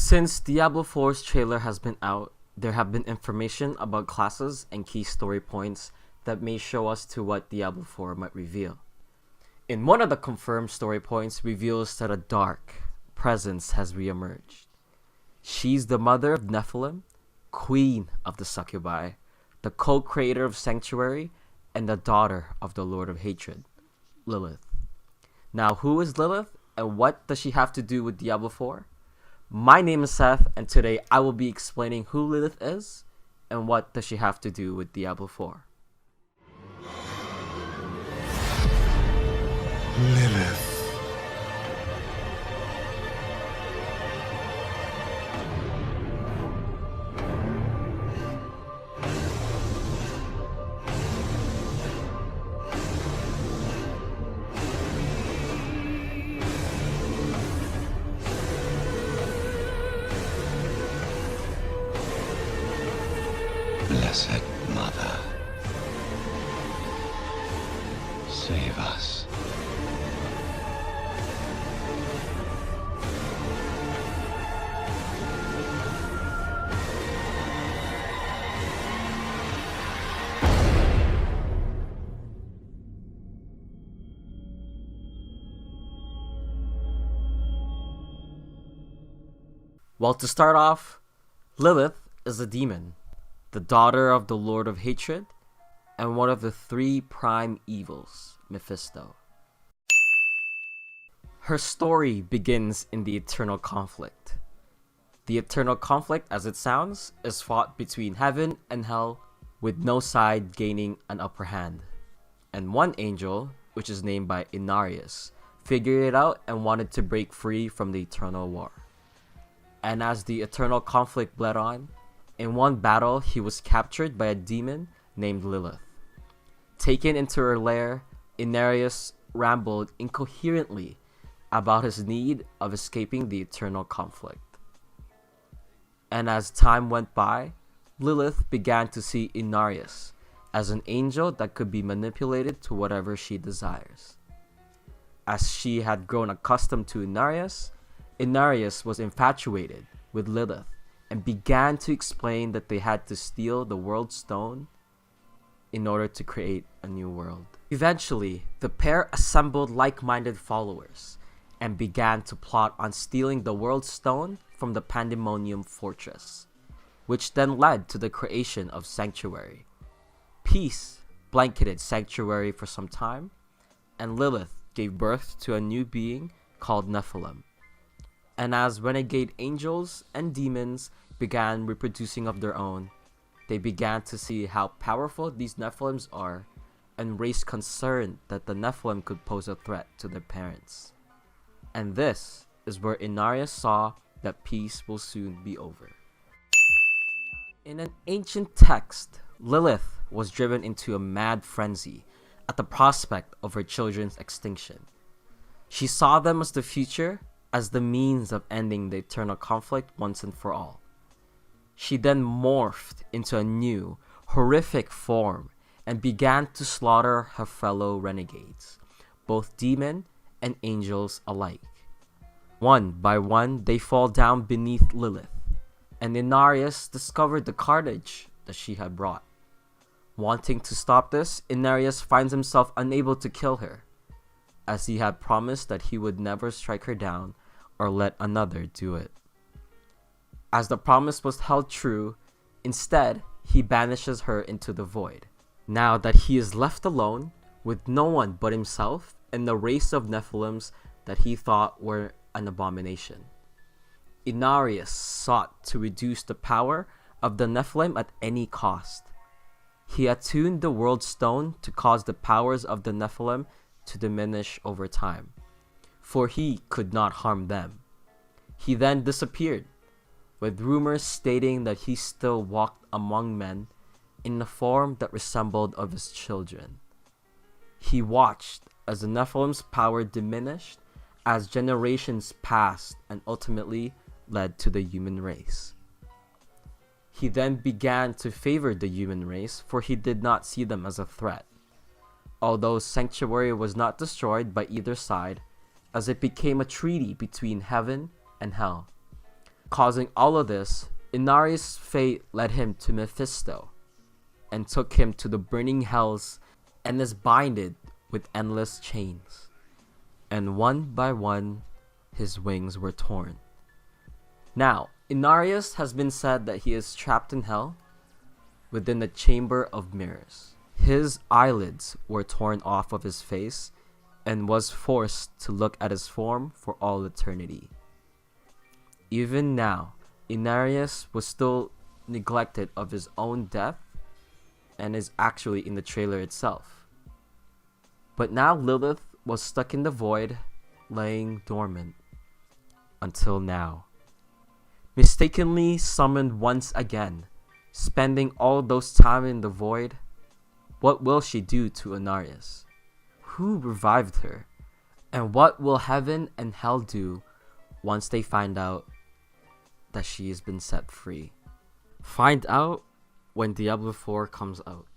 Since Diablo 4's trailer has been out, there have been information about classes and key story points that may show us to what Diablo 4 might reveal. In one of the confirmed story points reveals that a dark presence has reemerged. She's the mother of Nephilim, queen of the succubi, the co-creator of Sanctuary, and the daughter of the Lord of Hatred, Lilith. Now, who is Lilith and what does she have to do with Diablo 4? My name is Seth, and today I will be explaining who Lilith is and what does she have to do with Diablo 4. Lilith. Blessed Mother, save us. Well, to start off, Lilith is a demon, the daughter of the Lord of Hatred, and one of the three prime evils, Mephisto. Her story begins in the Eternal Conflict. The Eternal Conflict, as it sounds, is fought between heaven and hell, with no side gaining an upper hand. And one angel, which is named by Inarius, figured it out and wanted to break free from the Eternal War. And as the Eternal Conflict bled on, in one battle he was captured by a demon named Lilith. Taken into her lair, Inarius rambled incoherently about his need of escaping the Eternal Conflict. And as time went by, Lilith began to see Inarius as an angel that could be manipulated to whatever she desires. As she had grown accustomed to Inarius was infatuated with Lilith and began to explain that they had to steal the World Stone in order to create a new world. Eventually, the pair assembled like-minded followers and began to plot on stealing the World Stone from the Pandemonium Fortress, which then led to the creation of Sanctuary. Peace blanketed Sanctuary for some time, and Lilith gave birth to a new being called Nephilim. And as renegade angels and demons began reproducing of their own, they began to see how powerful these Nephilims are and raised concern that the Nephilim could pose a threat to their parents. And this is where Inarius saw that peace will soon be over. In an ancient text, Lilith was driven into a mad frenzy at the prospect of her children's extinction. She saw them as the future, as the means of ending the eternal conflict once and for all. She then morphed into a new, horrific form and began to slaughter her fellow renegades, both demon and angels alike. One by one, they fall down beneath Lilith, and Inarius discovered the carnage that she had brought. Wanting to stop this, Inarius finds himself unable to kill her, as he had promised that he would never strike her down or let another do it. As the promise was held true, instead, he banishes her into the void. Now that he is left alone, with no one but himself and the race of Nephilims that he thought were an abomination. Inarius sought to reduce the power of the Nephilim at any cost. He attuned the World Stone to cause the powers of the Nephilim to diminish over time, for he could not harm them. He then disappeared, with rumors stating that he still walked among men in a form that resembled of his children. He watched as the Nephilim's power diminished as generations passed and ultimately led to the human race. He then began to favor the human race, for he did not see them as a threat. Although Sanctuary was not destroyed by either side, as it became a treaty between heaven and hell. Causing all of this, Inarius' fate led him to Mephisto and took him to the burning hells and is binded with endless chains. And one by one, his wings were torn. Now, Inarius has been said that he is trapped in hell within the chamber of mirrors. His eyelids were torn off of his face and was forced to look at his form for all eternity. Even now, Inarius was still neglected of his own death and is actually in the trailer itself. But now Lilith was stuck in the void, laying dormant. Until now. Mistakenly summoned once again, spending all those time in the void, what will she do to Inarius? Who revived her? And what will heaven and hell do once they find out that she has been set free? Find out when Diablo 4 comes out.